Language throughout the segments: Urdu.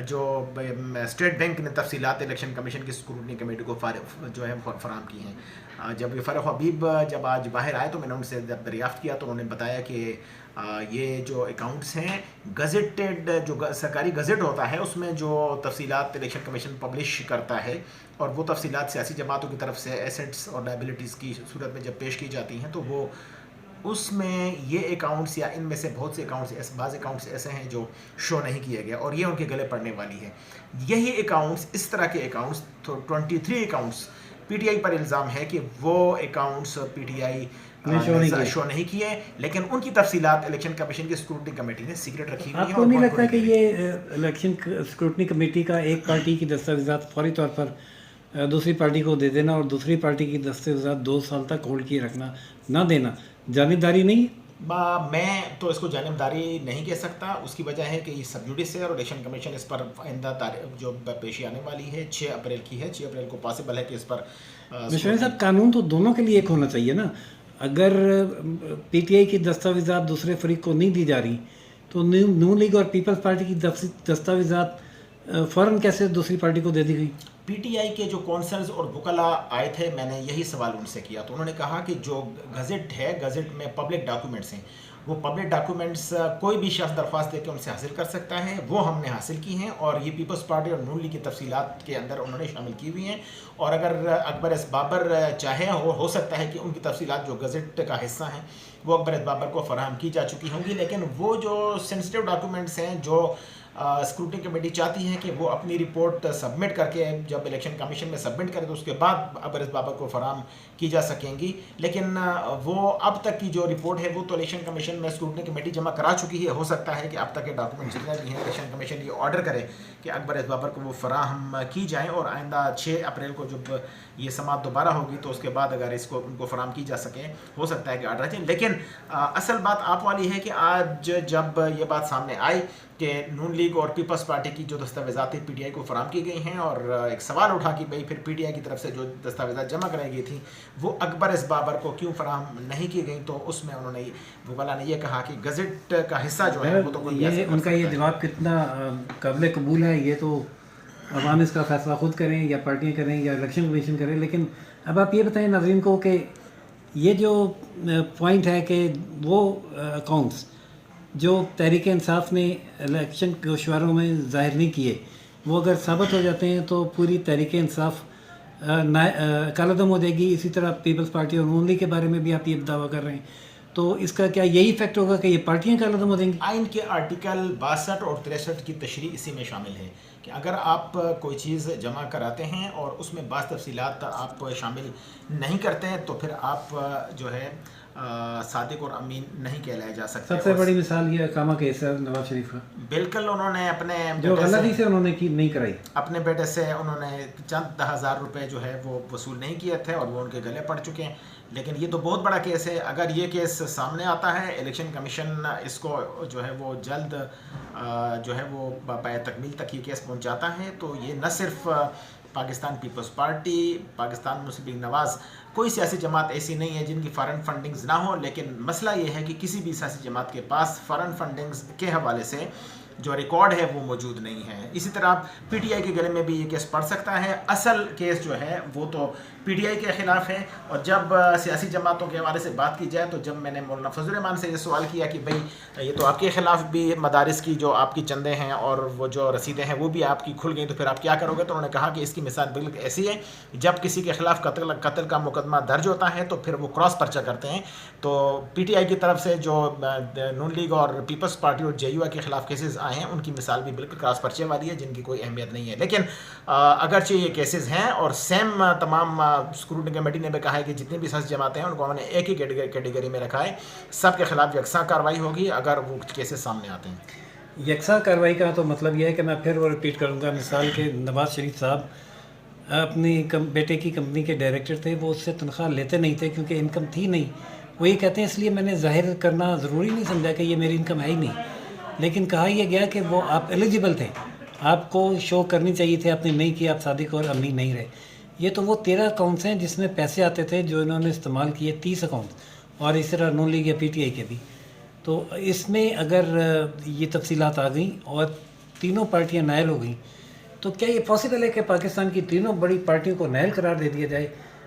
جو اسٹیٹ بینک نے تفصیلات الیکشن کمیشن کی اسکروٹنی کمیٹی کو جو ہے فراہم کی ہیں. جب فرح حبیب جب آج باہر آئے تو میں نے ان سے جب دریافت کیا تو انہوں نے بتایا کہ یہ جو اکاؤنٹس ہیں گزٹڈ جو سرکاری گزٹ ہوتا ہے اس میں جو تفصیلات الیکشن کمیشن پبلش کرتا ہے اور وہ تفصیلات سیاسی جماعتوں کی طرف سے ایسٹس اور لائبلٹیز کی صورت میں جب پیش کی جاتی ہیں تو وہ اس میں یہ اکاؤنٹس یا ان میں سے بہت سے اکاؤنٹس بعض اکاؤنٹس ایسے ہیں جو شو نہیں کیے گئے اور یہ ان کے گلے پڑنے والی ہے. یہی اکاؤنٹس اس طرح کے accounts 23 accounts P T I پر الزام ہے کہ وہ اکاؤنٹس پی ٹی آئی شو نہیں کیے لیکن ان کی تفصیلات الیکشن کمیشن کی اسکروٹنی کمیٹی نے سیکرٹ رکھی ہوئی ہیں. آپ کو نہیں لگتا کہ یہ الیکشن اسکروٹنی کمیٹی کا ایک پارٹی کی دستاویزات فوری طور پر دوسری پارٹی کو دے دینا اور دوسری پارٹی کی دستاویزات 2 سال تک ہولڈ کیے رکھنا نہ دینا جانبداری نہیں؟ میں تو اس کو جانبداری نہیں کہہ سکتا. اس کی وجہ ہے کہ یہ سب جوڈیس ہے اور الیکشن کمیشن اس پر آئندہ جو پیشی آنے والی ہے 6 اپریل کی ہے. 6 اپریل کو پاسبل ہے کہ اس پر مشورے صاحب قانون تو دونوں کے لیے ایک ہونا چاہیے نا. اگر پی ٹی آئی کی دستاویزات دوسرے فریق کو نہیں دی جا رہی تو نون لیگ اور پیپلز پارٹی کی دستاویزات فوراً کیسے دوسری پارٹی کو دے دی گئی؟ پی ٹی آئی کے جو کونسلز اور وکلاء آئے تھے میں نے یہی سوال ان سے کیا تو انہوں نے کہا کہ جو گزٹ ہے گزٹ میں پبلک ڈاکیومنٹس ہیں وہ پبلک ڈاکیومنٹس کوئی بھی شخص درخواست دے کے ان سے حاصل کر سکتا ہے. وہ ہم نے حاصل کی ہیں اور یہ پیپلز پارٹی اور نون لیگ کی تفصیلات کے اندر انہوں نے شامل کی ہوئی ہیں اور اگر اکبر ایس بابر چاہے ہو سکتا ہے کہ ان کی تفصیلات جو گزٹ کا حصہ ہیں وہ اکبر ایس بابر کو فراہم کی جا چکی ہوں گی. لیکن وہ جو سینسٹیو ڈاکیومنٹس ہیں جو اسکروٹنی کمیٹی چاہتی ہے کہ وہ اپنی رپورٹ سبمٹ کر کے جب الیکشن کمیشن میں سبمٹ کرے تو اس کے بعد اکبر ایس بابر کو فراہم کی جا سکیں گی. لیکن وہ اب تک کی جو رپورٹ ہے وہ تو الیکشن کمیشن میں اسکروٹنی کمیٹی جمع کرا چکی ہے. ہو سکتا ہے کہ اب تک کے ڈاکومنٹ جتنے بھی ہیں الیکشن کمیشن یہ آرڈر کرے کہ اکبر ایس بابر کو وہ فراہم کی جائیں اور آئندہ 6 اپریل کو جب یہ سماعت دوبارہ ہوگی تو اس کے بعد اگر اس کو ان کو فراہم کی جا سکے ہو سکتا ہے کہ آرڈر جائیں. لیکن اصل بات آپ والی ہے کہ آج جب یہ بات سامنے آئی کہ نون لیگ اور پیپلز پارٹی کی جو دستاویزات پی ٹی آئی کو فراہم کی گئی ہیں اور ایک سوال اٹھا کہ بھئی پھر پی ٹی آئی کی طرف سے جو دستاویزات جمع کرائی گئی تھیں وہ اکبر ایس بابر کو کیوں فراہم نہیں کی گئیں تو اس میں انہوں نے وکلاء نے یہ کہا کہ گزٹ کا حصہ جو ہے وہ تو کوئی یہ ان کا یہ جواب کتنا قابل قبول ہے یہ تو عوام اس کا فیصلہ خود کریں یا پارٹیاں کریں یا الیکشن کمیشن کریں. لیکن اب آپ یہ بتائیں ناظرین کو کہ یہ جو پوائنٹ ہے کہ وہ اکاؤنٹس جو تحریک انصاف نے الیکشن گوشواروں میں ظاہر نہیں کیے وہ اگر ثابت ہو جاتے ہیں تو پوری تحریک انصاف کالعدم ہو جائے گی. اسی طرح پیپلز پارٹی اور نون لیگ کے بارے میں بھی آپ یہ دعویٰ کر رہے ہیں تو اس کا کیا یہی افیکٹ ہوگا کہ یہ پارٹیاں کالعدم ہو جائیں گی؟ آئین کے آرٹیکل 62 اور 63 کی تشریح اسی میں شامل ہے کہ اگر آپ کوئی چیز جمع کراتے ہیں اور اس میں بعض تفصیلات آپ شامل نہیں کرتے ہیں تو پھر آپ جو ہے صادق اور امین نہیں کہلائے جا سکتے. سب سے بڑی مثال یہ اقامہ کیس ہے نواز شریف کا. بالکل انہوں نے اپنے جو غلطی سے انہوں نے کی نہیں کرائی اپنے بیٹے سے انہوں نے چند 10,000 روپے جو ہے وہ وصول نہیں کیے تھے اور وہ ان کے گلے پڑ چکے ہیں. لیکن یہ تو بہت بڑا کیس ہے. اگر یہ کیس سامنے آتا ہے الیکشن کمیشن اس کو جو ہے وہ جلد جو ہے وہ پائے تکمیل تک یہ کیس پہنچاتا ہے تو یہ نہ صرف پاکستان پیپلز پارٹی پاکستان مسلم لیگ نواز کوئی سیاسی جماعت ایسی نہیں ہے جن کی فارن فنڈنگز نہ ہو. لیکن مسئلہ یہ ہے کہ کسی بھی سیاسی جماعت کے پاس فارن فنڈنگز کے حوالے سے جو ریکارڈ ہے وہ موجود نہیں ہے. اسی طرح پی ٹی آئی کے گلے میں بھی یہ کیس پڑ سکتا ہے. اصل کیس جو ہے وہ تو پی ٹی آئی کے خلاف ہے. اور جب سیاسی جماعتوں کے حوالے سے بات کی جائے تو جب میں نے مولانا فضل الرحمان سے یہ سوال کیا کہ بھئی یہ تو آپ کے خلاف بھی مدارس کی جو آپ کی چندے ہیں اور وہ جو رسیدیں ہیں وہ بھی آپ کی کھل گئیں تو پھر آپ کیا کرو گے, تو انہوں نے کہا کہ اس کی مثال بالکل ایسی ہے جب کسی کے خلاف قتل کا مقدمہ درج ہوتا ہے تو پھر وہ کراس پرچہ کرتے ہیں. تو پی ٹی آئی کی طرف سے جو نون لیگ اور پیپلز پارٹی اور جے یو آئی کے خلاف کیسز آئے ہیں ان کی مثال بھی بالکل کراس پرچے والی ہے جن کی کوئی اہمیت نہیں ہے. لیکن اگرچہ یہ کیسز ہیں اور سیم تمام اسکروٹنی کمیٹی نے بھی کہا ہے کہ جتنی بھی سیاسی جماعتیں ہیں ان کو ہم نے ایک ہی کیٹیگری میں رکھا ہے, سب کے خلاف یکساں کارروائی ہوگی اگر وہ کیسز سامنے آتے ہیں. یکساں کارروائی کا تو مطلب یہ ہے کہ میں پھر وہ ریپیٹ کروں گا. مثال کے نواز شریف صاحب اپنی بیٹے کی کمپنی کے ڈائریکٹر تھے, وہ اس سے تنخواہ لیتے نہیں تھے کیونکہ انکم تھی نہیں. وہ یہ کہتے ہیں اس لیے میں نے ظاہر کرنا ضروری نہیں سمجھا کہ یہ میری انکم ہے ہی نہیں, لیکن کہا یہ گیا کہ وہ آپ ایلیجیبل تھے, آپ کو شو کرنی چاہیے تھے, آپ نے نہیں کیا, آپ صادق اور امین نہیں رہے. یہ تو وہ 13 اکاؤنٹس ہیں جس میں پیسے آتے تھے جو انہوں نے استعمال کیے 30 اکاؤنٹ اور اس طرح نون لیگ یا پی ٹی آئی کے بھی. تو اس میں اگر یہ تفصیلات آ گئیں اور تینوں پارٹیاں نائل ہو گئیں، تو کیا یہ پاسبل ہے کہ پاکستان کی تینوں بڑی پارٹیوں کو نائل قرار دے دیا جائے؟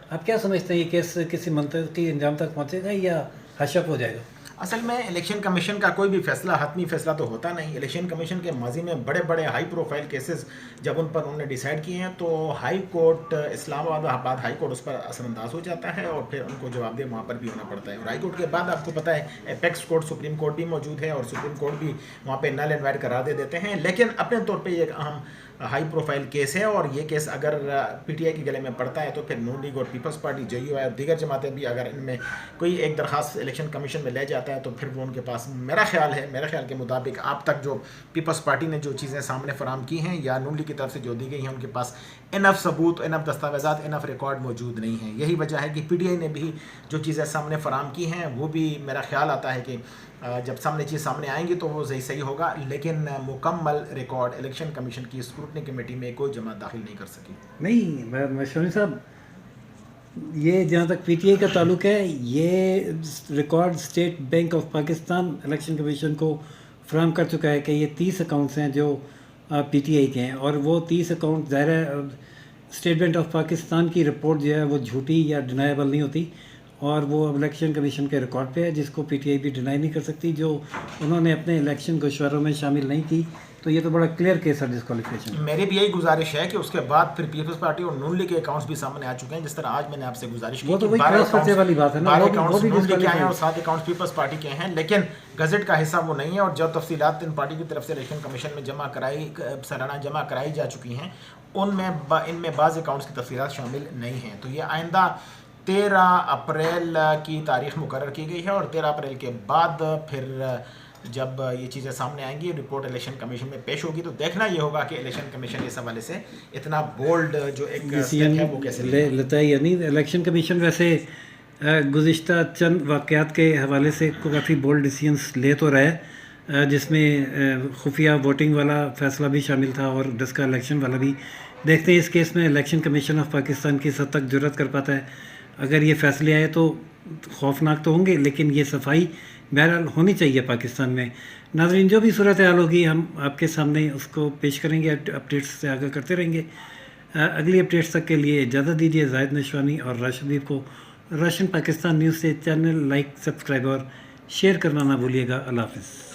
آپ کیا سمجھتے ہیں یہ کیس کسی منطقی انجام تک پہنچے گا یا حشپ ہو جائے گا؟ اصل میں الیکشن کمیشن کا کوئی بھی فیصلہ حتمی فیصلہ تو ہوتا نہیں. الیکشن کمیشن کے ماضی میں بڑے بڑے ہائی پروفائل کیسز جب ان پر انہوں نے ڈیسائیڈ کیے ہیں تو ہائی کورٹ اسلام آباد ہائی کورٹ اس پر اثر انداز ہو جاتا ہے اور پھر ان کو جواب دہ وہاں پر بھی ہونا پڑتا ہے. اور ہائی کورٹ کے بعد آپ کو پتہ ہے اپیکس کورٹ سپریم کورٹ بھی موجود ہے اور سپریم کورٹ بھی وہاں پہ نل اینڈ وائڈ قرار دے دیتے ہیں. لیکن اپنے طور پہ یہ ایک اہم ہائی پروفائل کیس ہے اور یہ کیس اگر پی ٹی آئی کے گلے میں پڑتا ہے تو پھر نون لیگ اور پیپلز پارٹی جے یو آئی اور دیگر جماعتیں بھی اگر ان میں کوئی ایک درخواست الیکشن کمیشن میں لے جاتا ہے تو پھر وہ ان کے پاس میرا خیال کے مطابق آپ تک جو پیپلز پارٹی نے جو چیزیں سامنے فراہم کی ہیں یا نون لیگ کی طرف سے جو دی گئی ہیں ان کے پاس انف ثبوت، انف دستاویزات، انف ریکارڈ موجود نہیں ہیں. یہی وجہ ہے کہ پی ٹی آئی نے بھی جو چیزیں سامنے فراہم کی ہیں وہ بھی میرا خیال آتا ہے کہ جب چیز سامنے آئیں گی تو وہ صحیح ہوگا، لیکن مکمل ریکارڈ الیکشن کمیشن کی اسکروٹنی کمیٹی میں کوئی جماعت داخل نہیں کر سکی. نہیں شونی صاحب، یہ جہاں تک پی ٹی آئی کا تعلق ہے، یہ record state bank of Pakistan election commission کو فراہم کر چکا ہے کہ یہ 30 اکاؤنٹس ہیں جو پی ٹی آئی کے ہیں، اور وہ 30 اکاؤنٹ ظاہر ہے اسٹیٹ بینک آف پاکستان کی رپورٹ جو ہے وہ جھوٹی یا ڈینائیبل نہیں ہوتی، اور وہ الیکشن کمیشن کے ریکارڈ پہ ہے جس کو پی ٹی آئی بھی ڈینائی نہیں کر سکتی، جو انہوں نے اپنے الیکشن گوشواروں میں شامل نہیں کی. تو یہ تو بڑا کلیئر کیس ہے ڈسکوالیفیکیشن. میری بھی یہی گزارش ہے کہ اس کے بعد پھر پیپلز پارٹی اور نون لیگ کے اکاؤنٹس بھی سامنے آ چکے ہیں. جس طرح آج میں نے آپ سے گزارش کی وہ تو وہی کراس پرچے والی بات ہے نا، 12 اکاؤنٹس نون لیگ کے ہیں اور 7 اکاؤنٹس پیپلز پارٹی کے ہیں، لیکن گزٹ کا حصہ وہ نہیں ہے. اور جو تفصیلات ان پارٹی کی طرف سے الیکشن کمیشن میں سالانہ جمع کرائی جا چکی ہیں ان میں بعض اکاؤنٹس کی تفصیلات شامل نہیں ہیں. تو یہ آئندہ 13 اپریل کی تاریخ مقرر کی گئی ہے اور 13 اپریل کے بعد پھر جب یہ چیزیں سامنے آئیں گی، رپورٹ الیکشن کمیشن میں پیش ہوگی، تو دیکھنا یہ ہوگا کہ الیکشن کمیشن اس حوالے سے اتنا بولڈ جو ایک اسٹیپ ہے وہ کیسے لیتا ہے. یعنی الیکشن کمیشن ویسے گزشتہ چند واقعات کے حوالے سے کافی بولڈ ڈیسیجنس لے تو رہا ہے، جس میں خفیہ ووٹنگ والا فیصلہ بھی شامل تھا اور ڈسکا الیکشن والا بھی. دیکھتے ہیں اس کیس میں الیکشن کمیشن آف پاکستان کس حد تک جرات کر پاتا ہے. اگر یہ فیصلے آئے تو خوفناک تو ہوں گے، لیکن یہ صفائی بہرحال ہونی چاہیے پاکستان میں. ناظرین، جو بھی صورتحال ہوگی ہم آپ کے سامنے اس کو پیش کریں گے، اپڈیٹس سے آگاہ کرتے رہیں گے. اگلی اپڈیٹس تک کے لیے اجازت دیجیے. زاہد نشوانی اور راشد حبیب کو روشن پاکستان نیوز سے چینل لائک، سبسکرائب اور شیئر کرنا نہ بھولیے گا. اللہ حافظ.